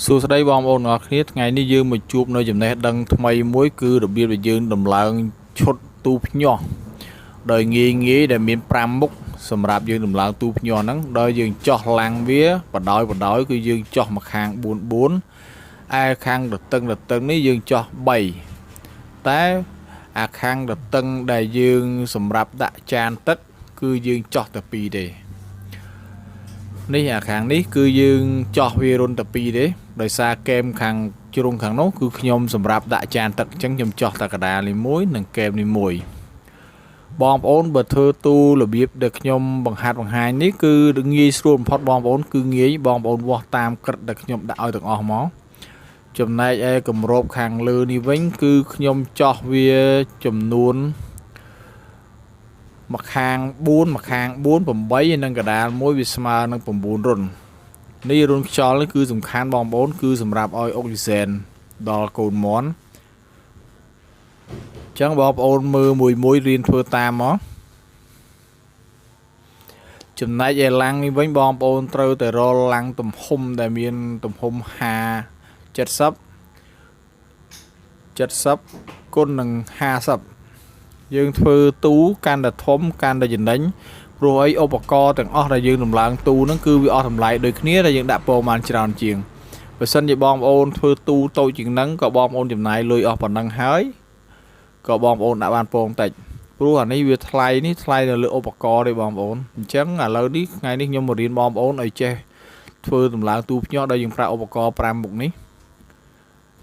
សួស្តីបងប្អូនទាំងអស់គ្នាថ្ងៃនេះយើងមកជួបនៅចំណេះដឹងថ្មីមួយគឺរបៀបដែលយើងដំឡើងឈុតទូភ្ញាស់ដោយងាយដែលមាន5មុខសម្រាប់យើងដំឡើងទូភ្ញាស់ហ្នឹងដោយយើងចោះឡាំងវាបដោយគឺយើងចោះមកខាង4ឯខាងរតឹងនេះយើងចោះ3តែអាខាងរតឹងដែលយើងសម្រាប់ដាក់ចានទឹកគឺយើងចោះតែ2ទេនេះអាខាងនេះគឺយើងចោះវារុនតែ2ទេដោយសារកែមខាងជ្រុងខាងនោះគឺខ្ញុំសម្រាប់ដាក់ចានទឹកអញ្ចឹងខ្ញុំចោះតែកដាលនេះមួយនិងកែមនេះមួយបងប្អូនបើធ្វើទូរបៀបដែលខ្ញុំបង្ហាញនេះគឺងាយស្រួលបំផុតបងប្អូនគឺងាយបងប្អូនវាស់តាមក្រឹតដែលខ្ញុំដាក់ឲ្យទាំងអស់មកចំណែកឯគម្របខាងលើនេះវិញគឺខ្ញុំចោះវាចំនួនមកខាង4 8និងកដាលមួយវាស្មើនឹង9រុននេះរុនខ្យល់នេះគឺសំខាន់បងប្អូនគឺសម្រាប់ឲ្យអុកស៊ីសែនដល់កូនមន់អញ្ចឹងបងប្អូនមើលមួយរៀនធ្វើតាមមកចំណែកឯឡាំងនេះវិញបងប្អូនត្រូវតែរកឡាំងទំហំដែលមានទំហំ70គុណនឹង50យើងធ្វើទូកាន់តែធំកាន់តែចំណេញព្រោះអីឧបករណ៍ទាំងអស់ដែលយើងដំឡើងទូហ្នឹងគឺវាអស់តម្លៃដូចគ្នាដែលយើងដាក់ពងបានច្រើនជាងបើសិនជាបងប្អូនធ្វើទូតូចជាងហ្នឹងក៏បងប្អូនចំណាយលុយអស់ប៉ុណ្ណឹងហើយក៏បងប្អូនដាក់បានពងតិចព្រោះអានេះវាថ្លៃនៅលើឧបករណ៍ទេបងប្អូនអញ្ចឹងឥឡូវនេះថ្ងៃនេះខ្ញុំមករៀនបងប្អូនឲ្យចេះធ្វើដំឡើងទូភ្ញាក់ដោយយើងប្រើឧបករណ៍5មុខនេះ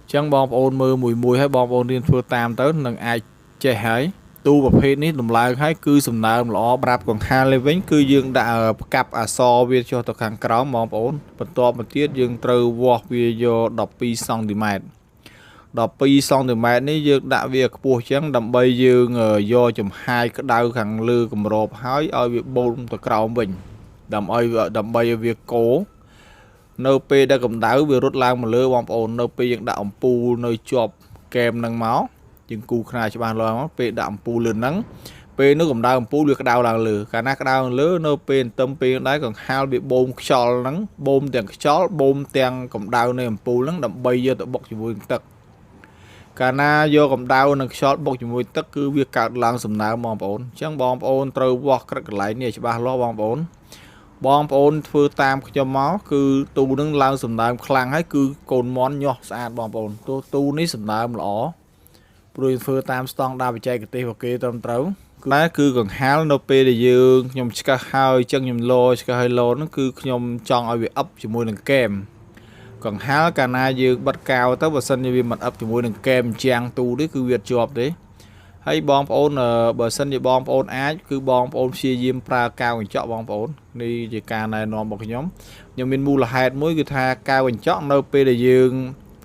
អញ្ចឹងបងប្អូនមើលមួយហើយបងប្អូនរៀនធ្វើតាមទៅនឹងអាចចេះហើយទូប្រភេទនេះដំឡើងឲ្យគឺសំណើមល្អប្រាប់កង្ហារលេវិញគឺយើងដាក់ផ្កាប់អសវាចុះទៅខាងក្រោមបងប្អូនបន្ទាប់មកទៀតយើងត្រូវវាស់វាយក12សង់ទីម៉ែត្រ12សង់ទីម៉ែត្រនេះយើងដាក់វាខ្ពស់ចឹងដើម្បីយើងយកចំហាយក្តៅខាងលើគម្របហើយឲ្យវាបូនទៅក្រោមវិញដើម្បីឲ្យវាកូរនៅពេលដែលកម្ដៅវារត់ឡើងមកលើបងប្អូននៅពេលយើងដាក់អំពូលនៅជាប់កែមនឹងមកយើងគូខ្នាតច្បាស់លាស់មកពេលដាក់អំពូលលឿនហ្នឹងពេលនោះកម្ដៅអំពូលវាក្តៅឡើងលើកាលណាក្តៅឡើងលើនៅពេលន្ទឹមពេលដែរកង្ហាលវាបូមខ្យល់ហ្នឹងបូមទាំងខ្យល់បូមទាំងកម្ដៅនៃអំពូលហ្នឹងដើម្បីយកទៅបុកជាមួយនឹងទឹកកាលណាយកកម្ដៅនិងខ្យល់បុកជាមួយទឹកគឺវាកើតឡើងសំណើមបងប្អូនអញ្ចឹងបងប្អូនត្រូវវាស់ក្រឹតកន្លែងនេះច្បាស់លាស់បងប្អូនធ្វើតាមខ្ញុំមកគឺទូនឹងឡើងសំណើមខ្លាំងហើយគឺកូនមន់ញាស់ស្អាតបងប្អូនទូនេះសំណើមល្អព្រោះធ្វើតាមស្តង់ដារបច្ចេកទេសរបស់គេត្រឹមត្រូវគឺកង្ហាលនៅពេលដែលយើងខ្ញុំឆ្កឹះហើយអញ្ចឹងខ្ញុំឆ្កឹះហើយហ្នឹងគឺខ្ញុំចង់ឲ្យវាអឹបជាមួយនឹងកែមកង្ហាលកាលណាយើងបិទកៅទៅបើសិនជាវាមិនអឹបជាមួយនឹងកែមជាងទូនេះគឺវាជាប់ទេហើយបងប្អូនបើសិនជាបងប្អូនអាចគឺបងប្អូនព្យាយាមប្រើកៅកញ្ចក់បងប្អូននេះជាការណែនាំរបស់ខ្ញុំមានមូលហេតុមួយគឺថាកៅកញ្ចក់នៅពេលដែលយើង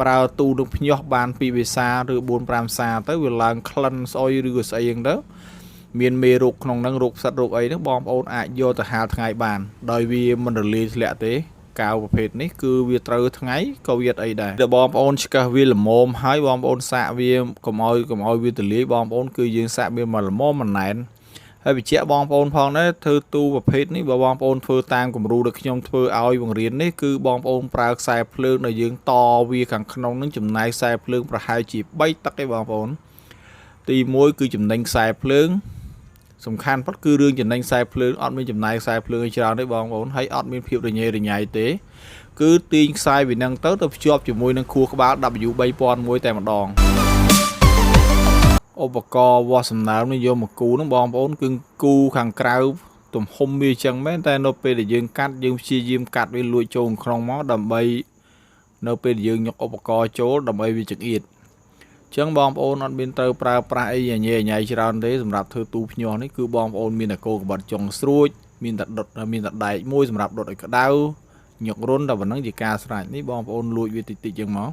ប្រើទូនឹងភ្ញាស់បាន2វាសាឬ4-5សាទៅវាឡើងក្លិនស្អុយឬក៏ស្អីហ្នឹងទៅមានមេរោគក្នុងហ្នឹងរោគផ្សិតរោគអីហ្នឹងបងប្អូនអាចយកទៅហាលថ្ងៃបានដោយវាមិនរលាយធ្លាក់ទេកៅប្រភេទនេះគឺវាត្រូវថ្ងៃក៏វាអីដែរតែបងប្អូនឆ្កឹះវាល្មមហើយបងប្អូនសាកវាកុំឲ្យវាទលាយបងប្អូនគឺយើងសាកវាមកល្មមមិនណែនហើយបញ្ជាក់បងប្អូនផងដែរធ្វើទូប្រភេទនេះបើបងប្អូនធ្វើតាមគំរូដែលខ្ញុំធ្វើឲ្យបង្រៀននេះគឺបងប្អូនប្រើខ្សែភ្លើងដែលយើងតវាខាងក្នុងនឹងចំណាយខ្សែភ្លើងប្រហែលជា3ទឹកទេបងប្អូនទី1គឺចំណេញខ្សែភ្លើងសំខាន់ប៉ុតគឺរឿងចំណេញខ្សែភ្លើងអត់មានចំណាយខ្សែភ្លើងឲ្យច្រើនទេបងប្អូនហើយអត់មានភាពរញ៉េរញ៉ៃទេគឺទាញខ្សែវានឹងទៅភ្ជាប់ជាមួយនឹងខួរក្បាល W3001 តែម្ដងឧបករណ៍វាស់សំណើមនេះយកមកគូហ្នឹងបងប្អូនគឺគូខាងក្រៅទំហំវាចឹងមែនតែនៅពេលដែលយើងកាត់យើងព្យាយាមកាត់វាលួចចូលក្នុងមកដើម្បីនៅពេលដែលយើងយកឧបករណ៍ចូលដើម្បីវាចង្អៀតចឹងបងប្អូនអត់មានត្រូវប្រើប្រាស់អីញ៉ៃច្រើនទេសម្រាប់ធ្វើទូភ្ញាស់នេះគឺបងប្អូនមានតែកូរក្បត់ចុងស្រួចមានតែដុតមានតែដែកមួយសម្រាប់ដុតឲ្យក្តៅញករុនតែប៉ុណ្ណឹងជាការស្រេចនេះបងប្អូនលួចវាតិចចឹងមក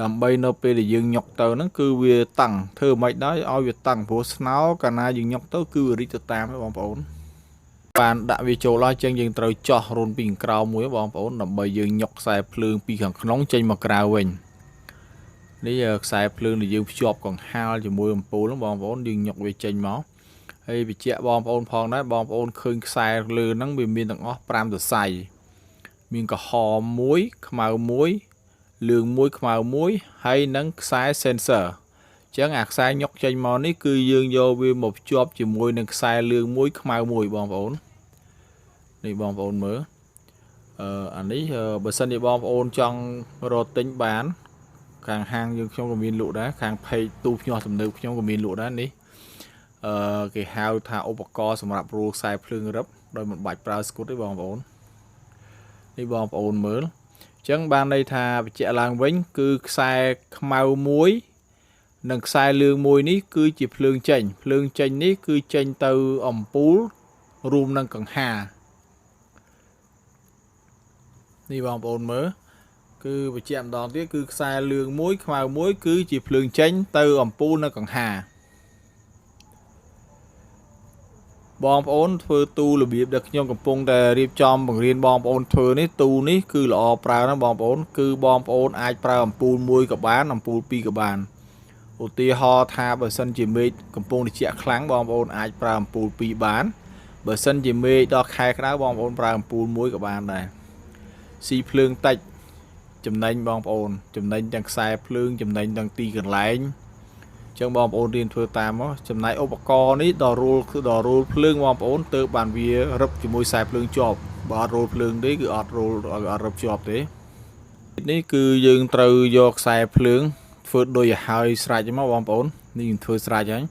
ដើម្បីនៅពេលដែលយើងញុកទៅហ្នឹងគឺវាតឹងធ្វើមិនដែរឲ្យវាតឹងព្រោះស្នោកាលណាយើងញុកទៅគឺវារីកទៅតាមបងប្អូនបានដាក់វាចូលហើយចឹងយើងត្រូវចោះរុនពីខាងក្រៅមួយបងប្អូនដើម្បីយើងញុកខ្សែភ្លើងពីខាងក្នុងចេញមកក្រៅវិញនេះខ្សែភ្លើងដែលយើងភ្ជាប់កង្ហាលជាមួយអំពូលហ្នឹងបងប្អូនយើងញុកវាចេញមកហើយបញ្ជាក់បងប្អូនផងដែរបងប្អូនឃើញខ្សែលើហ្នឹងវាមានទាំងអស់5សរសៃមានក្រហម1ខ្មៅ1 lường mũi màu mũi hay nâng sai sensor chẳng ạc sai nhóc chanh mò ní cứ dương vô vì một job chỉ mũi nâng sai lường mũi màu mũi bom ổn đi bom ổn mới anh ấy bữa sân đi bom ổn trong rồi tính bán càng hàng như trong của miền lụa đá càng pay tu nhỏ thầm được trong của miền lụa đá ní cái hao thà opco sầm rạp ru sai phượng rấp đôi một bạch brown scoot đấy bom ổn đi bom ổn mới chẳng ban đây thà chạy làng vĩnh cứ sai màu muối nâng sai lương muối ní cứ chỉ lương chanh ní cứ chanh từ ẩm pú room nâng cần hà đi bom ổn mới cứ bị chạm đòn tiếc cứ sai lương muối màu muối cứ chỉ lương chanh từ ẩm pú nâng cần hà bom ổn thưa tu là biết được nhông cầm pung để riêng cho bằng riêng bom ổn thưa ní tu ní cứ lọ prao nó bom ổn cứ bom ổn ai prao ẩm pú muốiกับbán ẩm pú piกับbán ưu tiên ho tha bờ sân chỉ mê cầm pung để chẹt kháng bom ổn ai prao ẩm pú pi bán bờ sân chỉ mê đo khai cái đó bom ổn prao ẩm pú muốiกับbán này xì phượng tách chấm đánh bom ổn chấm đánh chẳng sai phượng chấm đánh chẳng ti gần lái chẳng bom ổn điên thưa tam á chấm này opco ní đò rô phượng bom ổn từ bàn vía rập chỉ môi sai phượng chọp bỏ rô phượng đấy cứ ọt rập chọp đấy ní cứ dương từ do sai phượng phượng đôi hơi sai cho máu bom ổn ní thưa sai chẳng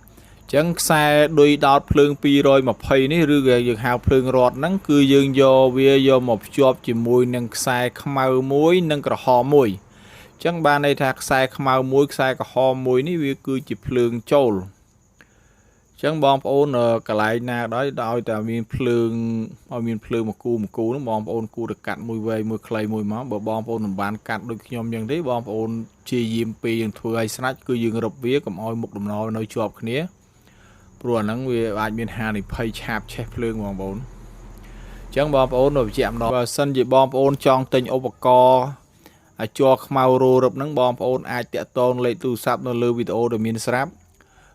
chẳng sai đôi đọt phượng pi rồi mà phay ní rư gà dương hào phượng rọt nắng cứ dương do vía do một chọp chỉ môi nâng sai màu muối nâng cả hò mùi chẳng ban đây thạc sai màu muối sai cả hò muối ní vì cứ chỉ phượng trâu chẳng bom ổn ở cả lại na đó đòi tại miền phượng một cú nó bom ổn cú được cắt mùi về mùi clay mùi máu bờ bom ổn làm bán cắt đôi nhom như thế bom ổn chi diêm pi yang thưa hay snatch cứ dừng rập vía cầm oi một đầm nồi nơi chọp khné rồi nắng vì ai miền hà này pay chạp che phượng bom ổn chẳng bom ổn rồi chạm đó và sân gì bom ổn trong tình opco cho màu rô rập nắng bom ổn ai tẹt tôn lấy tu sắp nó lưu video để miền sáp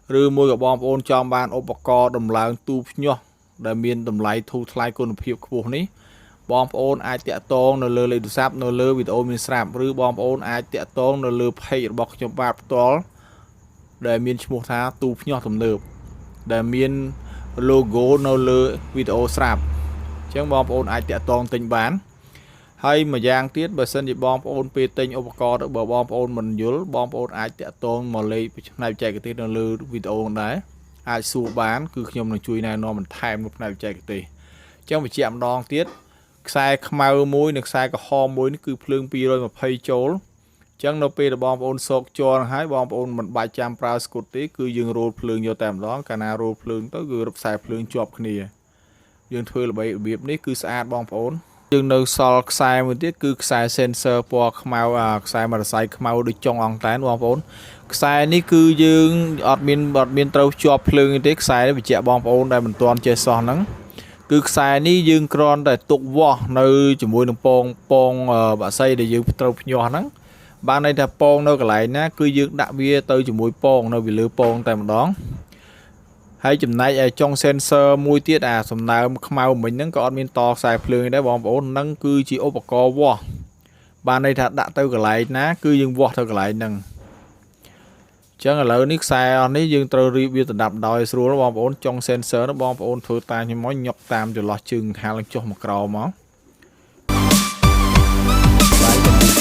rư môi của bom ôn cho ban opco đầm láng tu nhọ để miền đầm lái thu thay con phiêu khu ní bom ôn ai tẹt tôn nó lơ lấy tu sắp nó lơ video miền sáp rư bom ôn ai tẹt tôn nó lơ pay bọc cho bạc to để miền mua thá tu nhọ thầm lợp để miền logo nó lơ video sáp chẳng bom ôn ai tẹt tôn tình bán hay mà giang tiết bờ sân thì bom ôn pe tinh opco đó bờ bom ôn mình dối bom ôn ai tẹt tôn mà lấy này chạy cái tiết nó lư video đấy ai xu bán cứ nhom là chui này nó mình thèm lúc này chạy cái tiết trong một chạm đòn tiết sai màu muối được sai cái ho muối nó cứ phượng pi rồi mà pay chốn chẳng nó pe là bom ôn sọc cho hái bom ôn mình 300 brown scoot tí cứ dừng roll phượng vô tạm đó cả na roll phượng tới cứ rập sai phượng chọp kia dừng thuê là bảy biệp ní cứ sát bom ôn dương nơi sol sai một tiết cứ sai sensor po màu sai mà sai màu được trong ong tán bom ổn sai ní cứ dương admin trâu cho phượng tiết sai bị chẹt bom ổn đây mình toàn chơi son nắng cứ sai ní dương cron để tục vò nơi chỉ mùi đường pong bà xây để dương trâu nhỏ nắng ban đây là pong đâu cả lại ná cứ dương đã bia tới chỉ mùi pong nơi bị lừa pong tại một đón hay chùm này trong sensor mùi tiết sầm nào màu mình nâng có admin to xài phượng đấy bom ổn nâng cứ chỉ opco vo ban đây thật đã tới cái lại ná cứ dương vo thôi cái lại nâng chẳng là lớn nước xe ní dương trâu review từ đập đòi xuống nó bom ổn trong sensor nó bom ổn thử tay như món nhọc tam cho lo chừng hai lần cho một cầu máu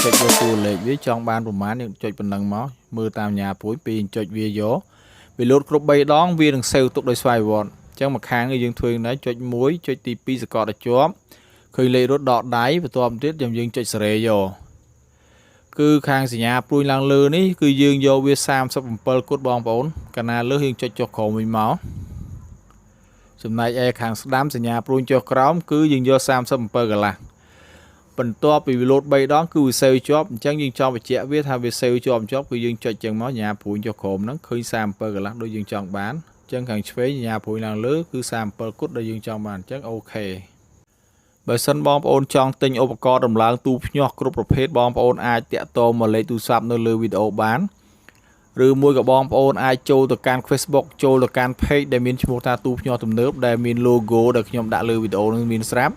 chạy vô phù lệ với trong ban của má những chạy phần nâng máu mưa tam nhà phối pin chạy vía gió vì lốt group bay đón viên đằng sau tục đôi xoay vọn chẳng một kháng người dương thuyền nói chạy muối chạy tivi sẽ có được chó khơi lệ rốt đọt đáy và tôm tiết dòng dương chạy sợi vô cứ khang xì nhà pui lang lư ní cứ dương vô bia sam sắp pearl cốt bom ổn cả na lứa hiên cho khổ mình máu hôm nay e khang đám xì nhà pui cho crom cứ dương vô sam sắp pearl cả là phần to vì lốt bay đó cứ sale chóp chẳng dương cho phải trẻ viết hai về sale chóp chóp cứ dương cho chân máu nhà pui cho khổ nó khơi sam pearl cả là đôi dương chọn bán chân khang phế nhà pui lang lứa cứ sam pearl cốt đôi dương chọn bán chắc ok bởi sân bom ôn trong tinh opco đầm láng tu nhọc groupประเภท bom ôn ai tẹt to mà lấy tu sắp nơi lưu video bán rồi mua cả bom ôn ai châu từ can Facebook châu từ can page để miền chúng ta tu nhọc tầm nước để miền logo được nhom đã lưu video nên miền snap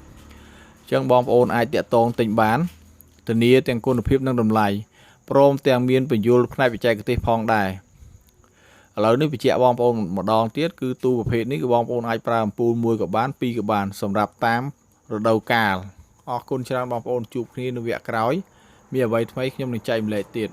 chẳng bom ôn ai tẹt to tinh bán từ nia tiền quân phiếp năng đầm lại ព្រមទាំងមានបញ្យលផ្នែកបច្ចេកទេសផងដែរឥឡូវនេះបញ្ជាក់បងប្អូនម្ដងទៀតគឺទូប្រភេទនេះគឺបងប្អូនអាចប្រើអំពូលមួយក៏បានពីរក៏បានសម្រាប់តាមរដូវកាលអរគុណច្រើនបងប្អូនជួបគ្នានៅវគ្គក្រោយមានអ្វីថ្មីខ្ញុំនឹងចែកម្លែកទៀត